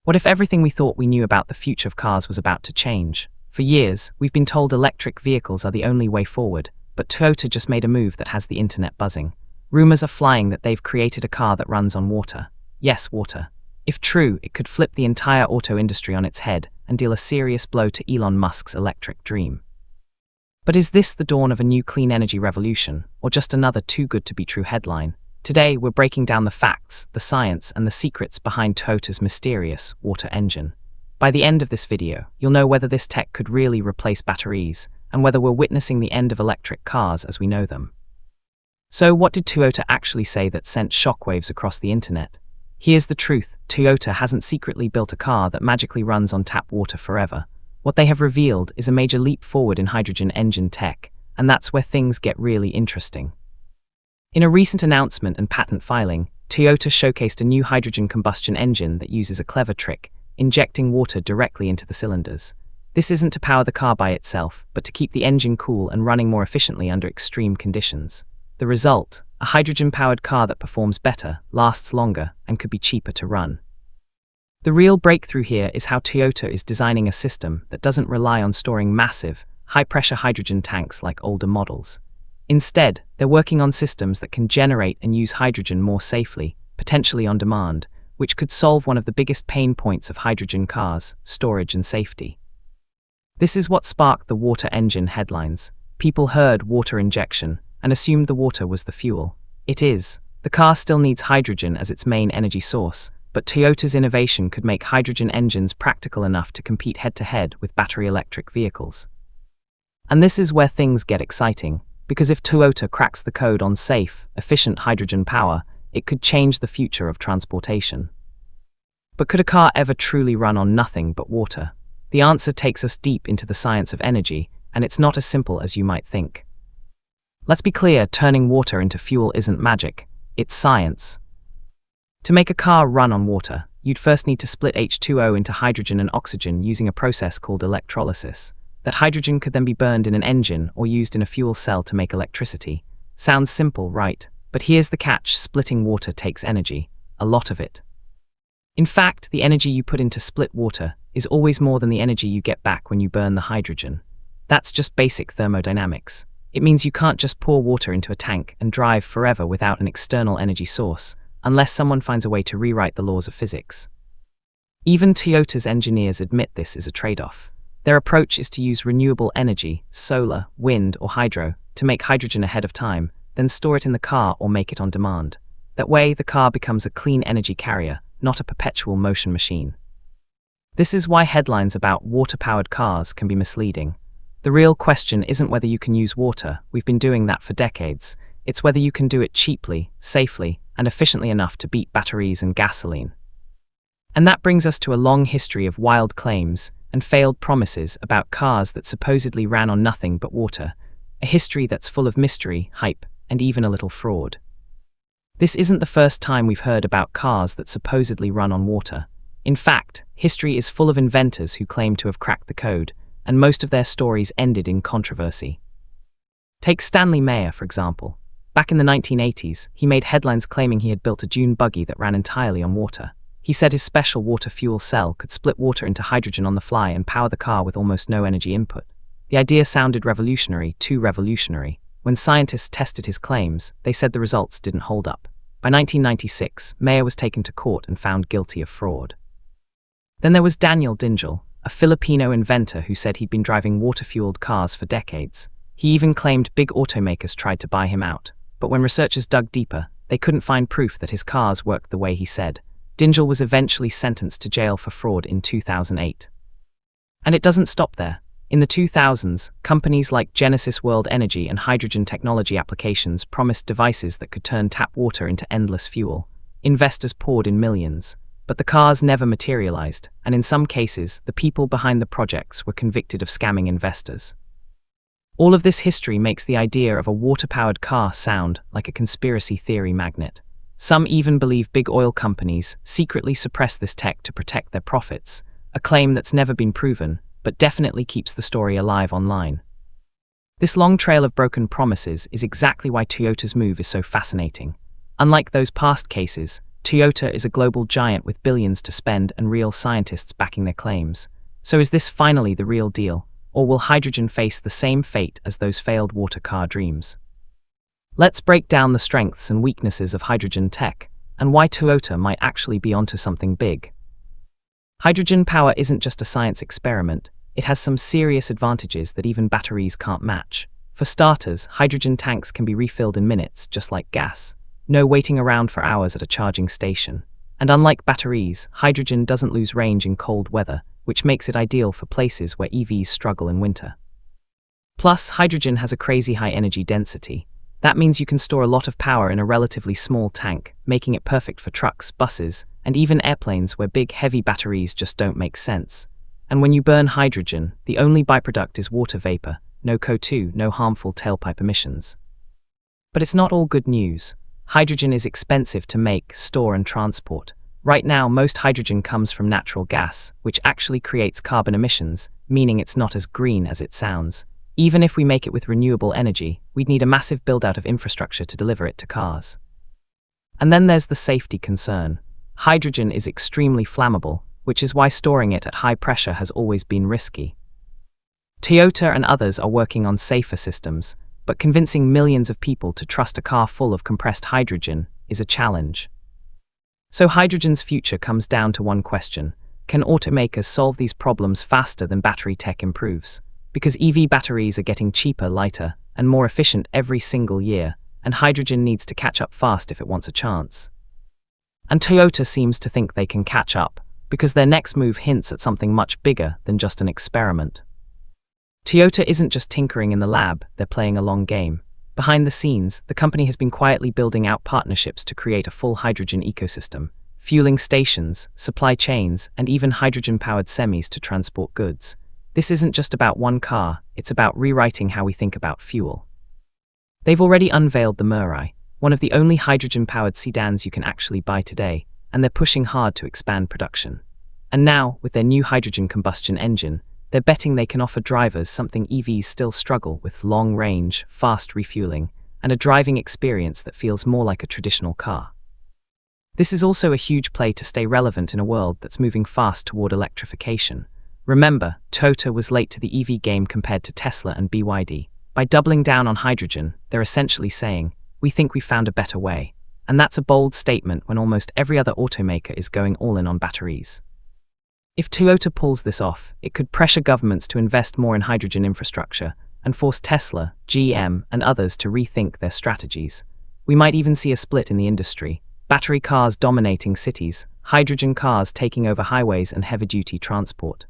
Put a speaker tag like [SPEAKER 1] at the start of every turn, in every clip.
[SPEAKER 1] What if everything we thought we knew about the future of cars was about to change? For years, we've been told electric vehicles are the only way forward, but Toyota just made a move that has the internet buzzing. Rumors are flying that they've created a car that runs on water. Yes, water. If true, it could flip the entire auto industry on its head and deal a serious blow to Elon Musk's electric dream. But is this the dawn of a new clean energy revolution, or just another too-good-to-be-true headline? Today, we're breaking down the facts, the science, and the secrets behind Toyota's mysterious water engine. By the end of this video, you'll know whether this tech could really replace batteries, and whether we're witnessing the end of electric cars as we know them. So, what did Toyota actually say that sent shockwaves across the internet? Here's the truth: Toyota hasn't secretly built a car that magically runs on tap water forever. What they have revealed is a major leap forward in hydrogen engine tech, and that's where things get really interesting. In a recent announcement and patent filing, Toyota showcased a new hydrogen combustion engine that uses a clever trick, injecting water directly into the cylinders. This isn't to power the car by itself, but to keep the engine cool and running more efficiently under extreme conditions. The result: a hydrogen-powered car that performs better, lasts longer, and could be cheaper to run. The real breakthrough here is how Toyota is designing a system that doesn't rely on storing massive, high-pressure hydrogen tanks like older models. Instead, they're working on systems that can generate and use hydrogen more safely, potentially on demand, which could solve one of the biggest pain points of hydrogen cars: storage and safety. This is what sparked the water engine headlines. People heard water injection and assumed the water was the fuel. It is. The car still needs hydrogen as its main energy source, but Toyota's innovation could make hydrogen engines practical enough to compete head-to-head with battery electric vehicles. And this is where things get exciting, because if Toyota cracks the code on safe, efficient hydrogen power, it could change the future of transportation. But could a car ever truly run on nothing but water? The answer takes us deep into the science of energy, and it's not as simple as you might think. Let's be clear: turning water into fuel isn't magic, it's science. To make a car run on water, you'd first need to split H2O into hydrogen and oxygen using a process called electrolysis. That hydrogen could then be burned in an engine or used in a fuel cell to make electricity. Sounds simple, right? But here's the catch: splitting water takes energy, a lot of it. In fact, the energy you put into split water is always more than the energy you get back when you burn the hydrogen. That's just basic thermodynamics. It means you can't just pour water into a tank and drive forever without an external energy source, unless someone finds a way to rewrite the laws of physics. Even Toyota's engineers admit this is a trade-off. Their approach is to use renewable energy, solar, wind, or hydro, to make hydrogen ahead of time, then store it in the car or make it on demand. That way, the car becomes a clean energy carrier, not a perpetual motion machine. This is why headlines about water-powered cars can be misleading. The real question isn't whether you can use water, we've been doing that for decades. It's whether you can do it cheaply, safely, and efficiently enough to beat batteries and gasoline. And that brings us to a long history of wild claims and failed promises about cars that supposedly ran on nothing but water, a history that's full of mystery, hype, and even a little fraud. This isn't the first time we've heard about cars that supposedly run on water. In fact, history is full of inventors who claim to have cracked the code, and most of their stories ended in controversy. Take Stanley Meyer, for example. Back in the 1980s, he made headlines claiming he had built a dune buggy that ran entirely on water. He said his special water fuel cell could split water into hydrogen on the fly and power the car with almost no energy input. The idea sounded revolutionary, too revolutionary. When scientists tested his claims, they said the results didn't hold up. By 1996, Meyer was taken to court and found guilty of fraud. Then there was Daniel Dingel, a Filipino inventor who said he'd been driving water-fueled cars for decades. He even claimed big automakers tried to buy him out. But when researchers dug deeper, they couldn't find proof that his cars worked the way he said. Dingel was eventually sentenced to jail for fraud in 2008. And it doesn't stop there. In the 2000s, companies like Genesis World Energy and hydrogen technology applications promised devices that could turn tap water into endless fuel. Investors poured in millions. But the cars never materialized, and in some cases, the people behind the projects were convicted of scamming investors. All of this history makes the idea of a water-powered car sound like a conspiracy theory magnet. Some even believe big oil companies secretly suppress this tech to protect their profits, a claim that's never been proven, but definitely keeps the story alive online. This long trail of broken promises is exactly why Toyota's move is so fascinating. Unlike those past cases, Toyota is a global giant with billions to spend and real scientists backing their claims. So is this finally the real deal, or will hydrogen face the same fate as those failed water car dreams? Let's break down the strengths and weaknesses of hydrogen tech, and why Toyota might actually be onto something big. Hydrogen power isn't just a science experiment, it has some serious advantages that even batteries can't match. For starters, hydrogen tanks can be refilled in minutes, just like gas. No waiting around for hours at a charging station. And unlike batteries, hydrogen doesn't lose range in cold weather, which makes it ideal for places where EVs struggle in winter. Plus, hydrogen has a crazy high energy density. That means you can store a lot of power in a relatively small tank, making it perfect for trucks, buses, and even airplanes where big, heavy batteries just don't make sense. And when you burn hydrogen, the only byproduct is water vapor, no CO2, no harmful tailpipe emissions. But it's not all good news. Hydrogen is expensive to make, store, and transport. Right now, most hydrogen comes from natural gas, which actually creates carbon emissions, meaning it's not as green as it sounds. Even if we make it with renewable energy, we'd need a massive build-out of infrastructure to deliver it to cars. And then there's the safety concern. Hydrogen is extremely flammable, which is why storing it at high pressure has always been risky. Toyota and others are working on safer systems, but convincing millions of people to trust a car full of compressed hydrogen is a challenge. So hydrogen's future comes down to one question: can automakers solve these problems faster than battery tech improves? Because EV batteries are getting cheaper, lighter, and more efficient every single year, and hydrogen needs to catch up fast if it wants a chance. And Toyota seems to think they can catch up, because their next move hints at something much bigger than just an experiment. Toyota isn't just tinkering in the lab, they're playing a long game. Behind the scenes, the company has been quietly building out partnerships to create a full hydrogen ecosystem, fueling stations, supply chains, and even hydrogen-powered semis to transport goods. This isn't just about one car, it's about rewriting how we think about fuel. They've already unveiled the Mirai, one of the only hydrogen-powered sedans you can actually buy today, and they're pushing hard to expand production. And now, with their new hydrogen combustion engine, they're betting they can offer drivers something EVs still struggle with: long range, fast refueling, and a driving experience that feels more like a traditional car. This is also a huge play to stay relevant in a world that's moving fast toward electrification. Remember, Toyota was late to the EV game compared to Tesla and BYD. By doubling down on hydrogen, they're essentially saying, we think we found a better way. And that's a bold statement when almost every other automaker is going all in on batteries. If Toyota pulls this off, it could pressure governments to invest more in hydrogen infrastructure and force Tesla, GM, and others to rethink their strategies. We might even see a split in the industry: battery cars dominating cities, hydrogen cars taking over highways and heavy-duty transport.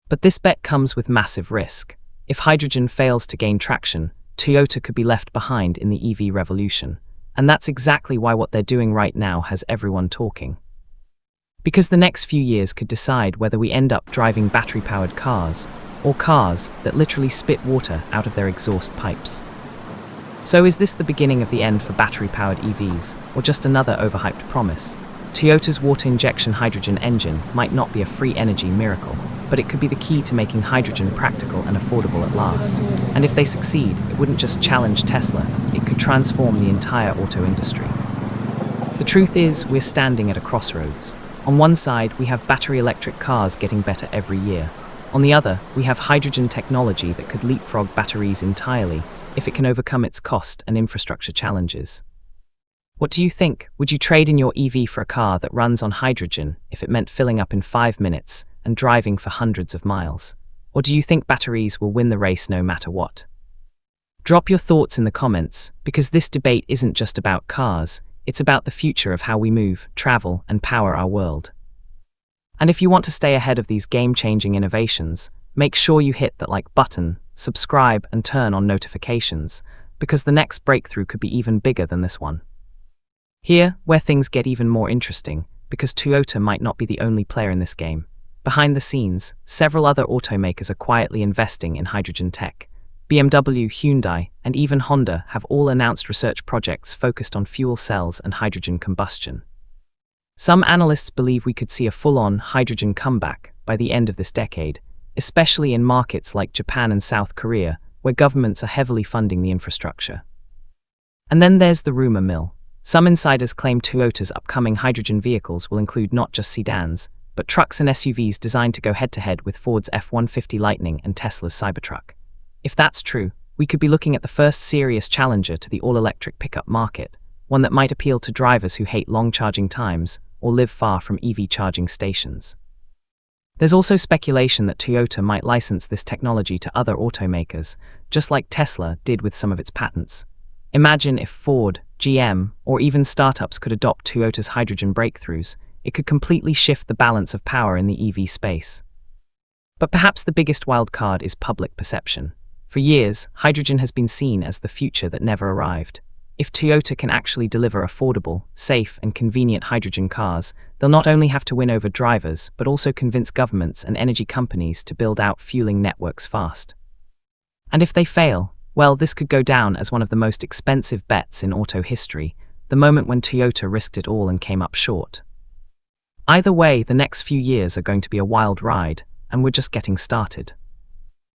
[SPEAKER 1] But this bet comes with massive risk. If hydrogen fails to gain traction, Toyota could be left behind in the EV revolution. And that's exactly why what they're doing right now has everyone talking. Because the next few years could decide whether we end up driving battery-powered cars, or cars that literally spit water out of their exhaust pipes. So is this the beginning of the end for battery-powered EVs, or just another overhyped promise? Toyota's water injection hydrogen engine might not be a free energy miracle, but it could be the key to making hydrogen practical and affordable at last. And if they succeed, it wouldn't just challenge Tesla, it could transform the entire auto industry. The truth is, we're standing at a crossroads. On one side, we have battery electric cars getting better every year. On the other, we have hydrogen technology that could leapfrog batteries entirely if it can overcome its cost and infrastructure challenges. What do you think? Would you trade in your EV for a car that runs on hydrogen if it meant filling up in 5 minutes and driving for hundreds of miles? Or do you think batteries will win the race no matter what? Drop your thoughts in the comments, because this debate isn't just about cars, it's about the future of how we move, travel, and power our world. And if you want to stay ahead of these game-changing innovations, make sure you hit that like button, subscribe, and turn on notifications, because the next breakthrough could be even bigger than this one. Here, where things get even more interesting, because Toyota might not be the only player in this game. Behind the scenes, several other automakers are quietly investing in hydrogen tech. BMW, Hyundai, and even Honda have all announced research projects focused on fuel cells and hydrogen combustion. Some analysts believe we could see a full-on hydrogen comeback by the end of this decade, especially in markets like Japan and South Korea, where governments are heavily funding the infrastructure. And then there's the rumor mill. Some insiders claim Toyota's upcoming hydrogen vehicles will include not just sedans, but trucks and SUVs designed to go head-to-head with Ford's F-150 Lightning and Tesla's Cybertruck. If that's true, we could be looking at the first serious challenger to the all-electric pickup market, one that might appeal to drivers who hate long charging times or live far from EV charging stations. There's also speculation that Toyota might license this technology to other automakers, just like Tesla did with some of its patents. Imagine if Ford, GM, or even startups could adopt Toyota's hydrogen breakthroughs. It could completely shift the balance of power in the EV space. But perhaps the biggest wild card is public perception. For years, hydrogen has been seen as the future that never arrived. If Toyota can actually deliver affordable, safe, and convenient hydrogen cars, they'll not only have to win over drivers, but also convince governments and energy companies to build out fueling networks fast. And if they fail, well, this could go down as one of the most expensive bets in auto history, the moment when Toyota risked it all and came up short. Either way, the next few years are going to be a wild ride, and we're just getting started.